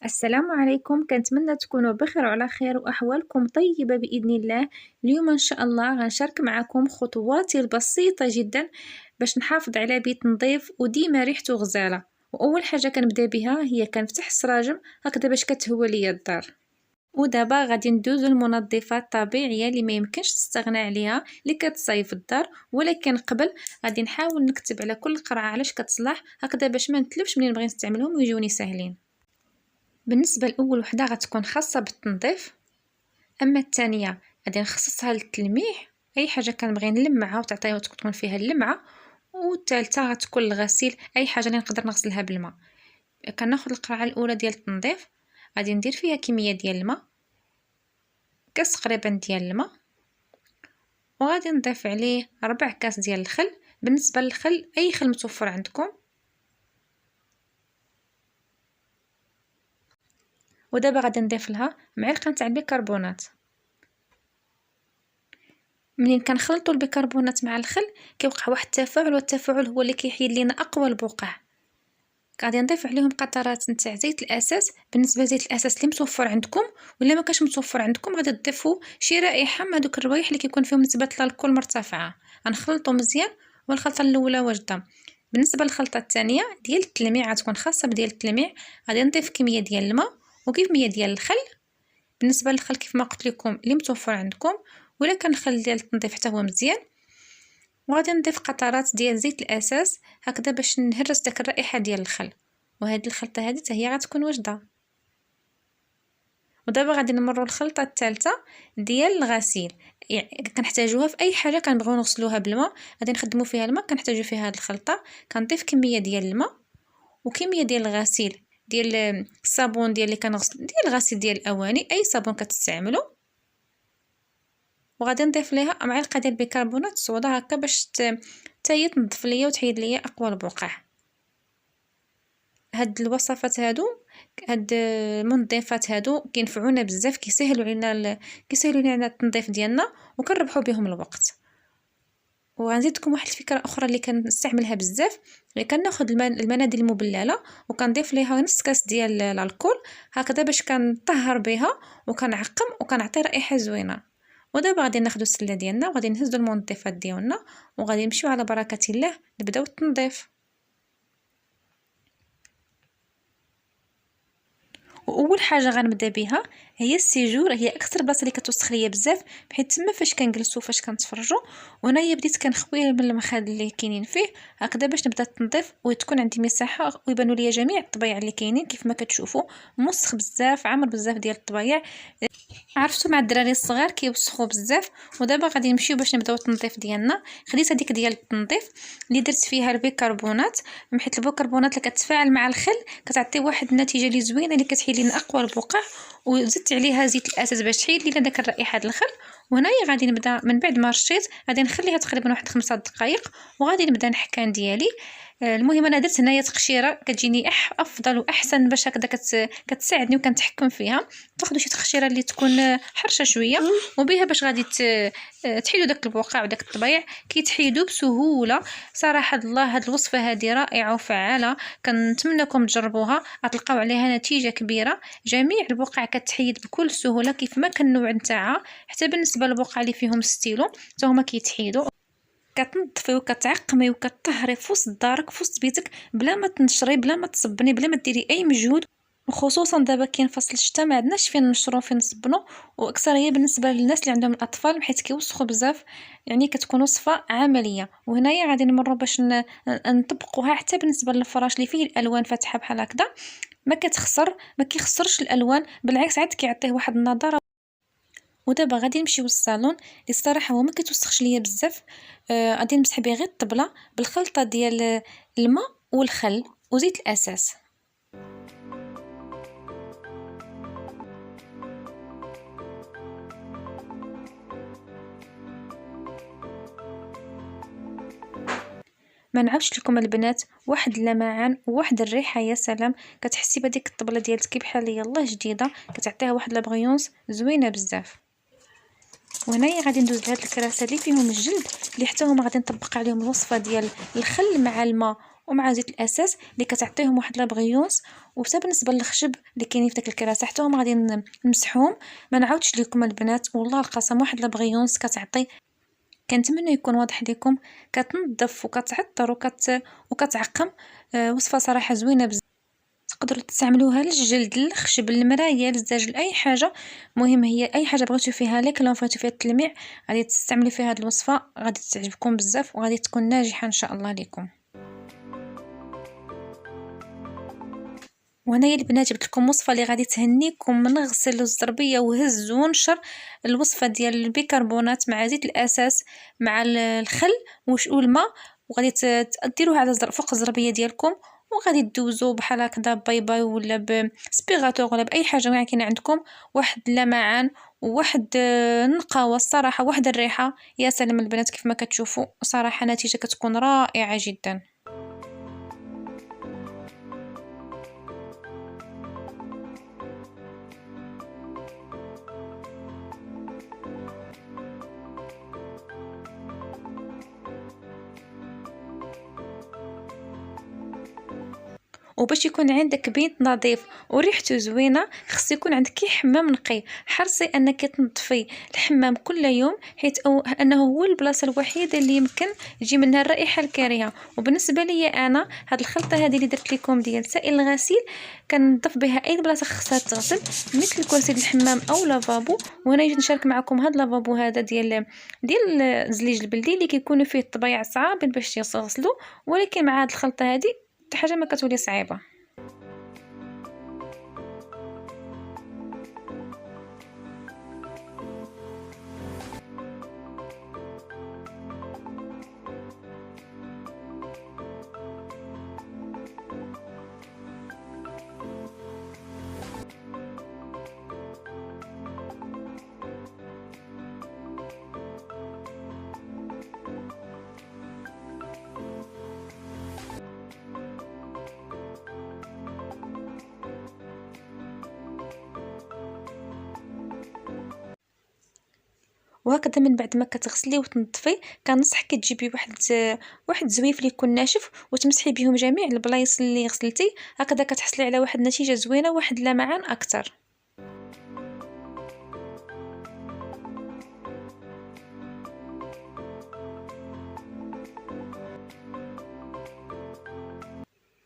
السلام عليكم، كنتمنى تكونوا بخير وعلى خير وأحوالكم طيبة بإذن الله. اليوم إن شاء الله غنشارك معكم خطواتي البسيطة جدا باش نحافظ على بيت نظيف وديما ريحته غزالة. وأول حاجة كنبدا بها هي كنفتح السراجم هكذا باش كتهوى ليا الدار. ودابا غادي ندوزو المنظفات الطبيعيه اللي ما يمكنش تستغنى عليها اللي كتصايب الدار، ولكن قبل غادي نحاول نكتب على كل قرعه علاش كتصلح هكذا باش ما نتلفش ملي نبغي نستعملهم ويجوني ساهلين. بالنسبه لاول وحده غتكون خاصه بالتنظيف، اما الثانيه غادي نخصصها للتلميح، اي حاجه كنبغي نلمعها وتعطيها وتكون فيها اللمعه، والثالثه غتكون الغسيل، اي حاجه اللي نقدر نغسلها بالماء. كناخذ القرعه الاولى ديال التنظيف، غادي ندير فيها كميه ديال الماء، كاس تقريبا ديال الماء، وغادي نضيف عليه 4 كاس ديال الخل. بالنسبه للخل اي خل متوفر عندكم. ودابا غادي نضيف لها معلقه تاع البيكربونات. منين كنخلطوا البيكربونات مع الخل كيوقع واحد التفاعل، والتفاعل هو اللي كيحيد لينا اقوى البقع. غادي نضيف عليهم قطرات نتاع زيت الاساس. بالنسبه لزيت الاساس اللي متوفر عندكم، ولا ما كاش متوفر عندكم غادي تضيفوا شي رائحه من هذوك الروايح اللي كيكون فيهم نسبه الكحول مرتفعه. غنخلطوا مزيان والخلطه الاولى واجده. بالنسبه للخلطه الثانيه ديال التلميع غتكون خاصه بديال التلميع، غادي نضيف كميه ديال الماء وكميه ديال الخل. بالنسبه للخل كيف ما قلت لكم اللي متوفر عندكم، ولا كان الخل ديال التنظيف حتى هو مزيان. وغادي نضيف قطرات ديال زيت الاساس هكذا باش نهرس داك الرائحه ديال الخل، وهذه الخلطه هذه حتى هي غتكون واجده. ودابا غادي نمروا الخلطه الثالثه ديال الغسيل، يعني كنحتاجوها في اي حاجه كنبغيو نغسلوها بالماء، غادي نخدموا فيها الماء كنحتاجو فيها هذه الخلطه. كنضيف كميه ديال الماء وكميه ديال الغسيل ديال الصابون ديال اللي كنغسل ديال الغسيل ديال الاواني، اي صابون كتستعملوا. وغادي نضيف ليها معلقه ديال بيكربونات الصودا هكا باش حتى هي تنظف ليا وتحيد ليا اقوى البقع. هاد الوصفات هادو، هاد المنظفات هادو كينفعونا بزاف، كيسهلوا علينا التنظيف ديالنا وكنربحوا بهم الوقت. وغنزيدكم واحد الفكره اخرى اللي كنستعملها بزاف، اللي كناخذ المناديل المبلله وكنضيف ليها نص كاس ديال الكحول هكذا باش كنطهر بها وكنعقم وكنعطي رائحه زوينه. ودابا غادي ناخذ السله ديالنا وغادي نهزوا المنظفات ديالنا وغادي نمشيو على بركه الله نبداو التنظيف. واول حاجه غنبدا بها هي السيجور، هي اكثر بلاصه اللي كتوسخ ليا بزاف، بحيث تما فاش كنجلسوا فاش كنتفرجوا. وهنايا بديت كنخوي من المخاد اللي كاينين فيه هكذا باش نبدا التنظيف وتكون عندي مساحه ويبانوا ليا جميع الطبايع اللي كاينين. كيف ما كتشوفوا موسخ بزاف، عامر بزاف ديال الطبايع، عرفتوا مع الدراري الصغار كيوسخوا بزاف. ودابا غادي نمشيو باش نبداو التنظيف ديالنا. خديت هذيك ديال التنظيف اللي درت فيها البيكربونات، حيت البيكربونات اللي كتفاعل مع الخل كتعطي واحد النتيجه اللي زوينه اللي كتحيد لنا اقوى البقع. وزدت عليها زيت الاساس باش تحيد لنا داك الرائحه ديال الخل. وهنايا غادي نبدا من بعد ما رشيت غادي نخليها تقريبا واحد 5 دقائق وغادي نبدا نحكان ديالي. المهم انا درت هنايا تقشيره كتجيني افضل واحسن باش هكذا كتساعدني وكنتحكم فيها. تاخذوا شي تقشيره اللي تكون حرشه شويه وبها باش غادي تحيدوا داك البقع وداك الطبيع، كيتحيدوا بسهوله. صراحه الله هاد الوصفه هذه رائعه وفعاله، كنتمنىكم تجربوها غتلقاو عليها نتيجه كبيره. جميع البقع كتحيد بكل سهوله كيف ما كان النوع نتاعها، حتى بالنسبه للبقع اللي فيهم ستيلو حتى هما كيتحيدوا. كتنظفي وكتعقمي وكطهري في وسط دارك في وسط بيتك بلا ما تنشري بلا ما تصبني بلا ما ديري اي مجهود. وخصوصا دابا كاين فصل الشتاء ما عندناش فين نشرو فين نصبنوا، واكثريه بالنسبه للناس اللي عندهم الاطفال حيت كيوسخوا بزاف، يعني كتكون وصفه عمليه. وهنايا غادي نمروا باش نطبقوها حتى بالنسبه للفراش اللي فيه الالوان فاتحه بحال هكذا. ما كيخسرش الالوان، بالعكس عاد كيعطيه واحد النضاره. ودابا غادي نمشيو للصالون اللي الصراحه هو ما كتوسخش ليا بزاف. غادي نمسح به غير الطبله بالخلطه ديال الماء والخل وزيت الاساس. ما نعاودش لكم البنات، واحد اللمعان وواحد الريحه يا سلام، كتحسي بديك الطبله ديالك بحال يلاه جديده، كتعطيها واحد لابغيونس زوينه بزاف. وهنايا غادي ندوز لهاد الكراسه اللي فيهم الجلد اللي حتى هما غادي نطبق عليهم الوصفه ديال الخل مع الماء ومع زيت الاساس اللي كتعطيهم واحد لابغيونس. وحتى بالنسبه للخشب اللي كاينين في داك الكراسه حتى هما غادي نمسحوهم. ما نعاودش لكم البنات والله القسم واحد لابغيونس كتعطي. كنتمنى يكون واضح لكم. كتنظف وكتعطر وكتعقم. وصفه صراحه زوينه بزاف. تقدروا تستعملوها للجلد للخشب للمرايه للزاج لاي حاجه. مهم هي اي حاجه بغيتو فيها لكن بغيتو فيها التلميع غادي تستعملوا فيها هذه الوصفه غادي تعجبكم بزاف وغادي تكون ناجحه ان شاء الله لكم. وهنايا البنات جبت لكم وصفه اللي غادي تهنيكم من غسل الزربيه وهز ونشر. الوصفه ديال البيكربونات مع زيت الاساس مع الخل والماء. وغادي ديروها على فوق الزربيه ديالكم وغادي تدوزو بحال هكذا باي باي ولا بسبيغاتور ولا باي حاجه ما كاين عندكم. واحد اللمعان وواحد النقاوه الصراحه واحد الريحه يا سلام البنات. كيف ما كتشوفوا صراحه نتيجه كتكون رائعه جدا. وباش يكون عندك بيت نظيف وريحته زوينه خص يكون عندك حمام نقي. حرصي انك تنظفي الحمام كل يوم حيت انه هو البلاصه الوحيده اللي يمكن تجي منها الرائحه الكريهه. وبالنسبه لي انا هاد الخلطه هذه اللي درت لكم ديال سائل الغسيل كنضيف بها اي بلاصه خصها تغسل مثل كرسي الحمام او لافابو. وانا جيت نشارك معكم هاد لافابو هذا ديال الزليج البلدي اللي كيكون فيه الطبيعه صعاب باش يغسلوا. ولكن مع هاد الخلطه هذه حاجه ما كتولي صعيبه. وهكذا من بعد ما كتغسلي وتنظفي كنصحك تجيبي واحد زويف اللي يكون ناشف وتمسحي بهم جميع البلايص اللي غسلتي. هكذا كتحصلي على واحد النتيجه زوينه واحد لمعان اكثر.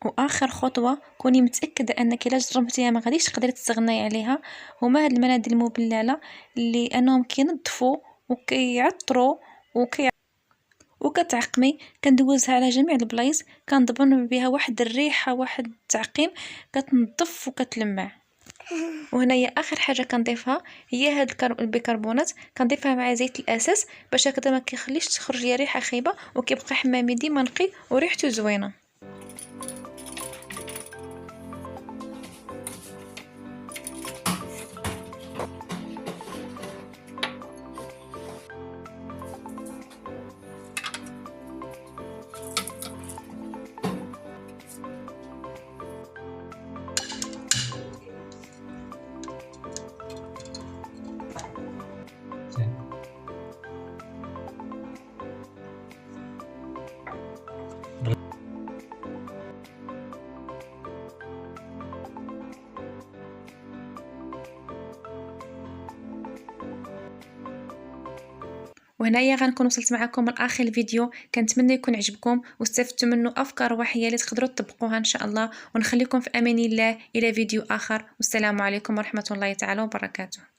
واخر خطوه كوني متاكده انك الا جربتيها ما غاديش تقدري تستغناي عليها. هما هاد المناديل المبلله اللي انهم كينظفوا وكيعطروا وكتعقمي. كندوزها على جميع البلايص كنضمن بها واحد الريحه واحد التعقيم كتنظف وكتلمع. وهنايا اخر حاجه كنضيفها هي هاد البيكربونات كنضيفها مع زيت الاساس باش هكذا ما كيخليش تخرج لي ريحه خايبه وكيبقى حمامي ديما نقي وريحته زوينه. وهنايا غنكون وصلت معكم لاخر الفيديو. كنتمنى يكون عجبكم واستفدتوا منه افكار وحيه اللي تقدروا تطبقوها ان شاء الله. ونخليكم في امان الله الى فيديو اخر والسلام عليكم ورحمه الله تعالى وبركاته.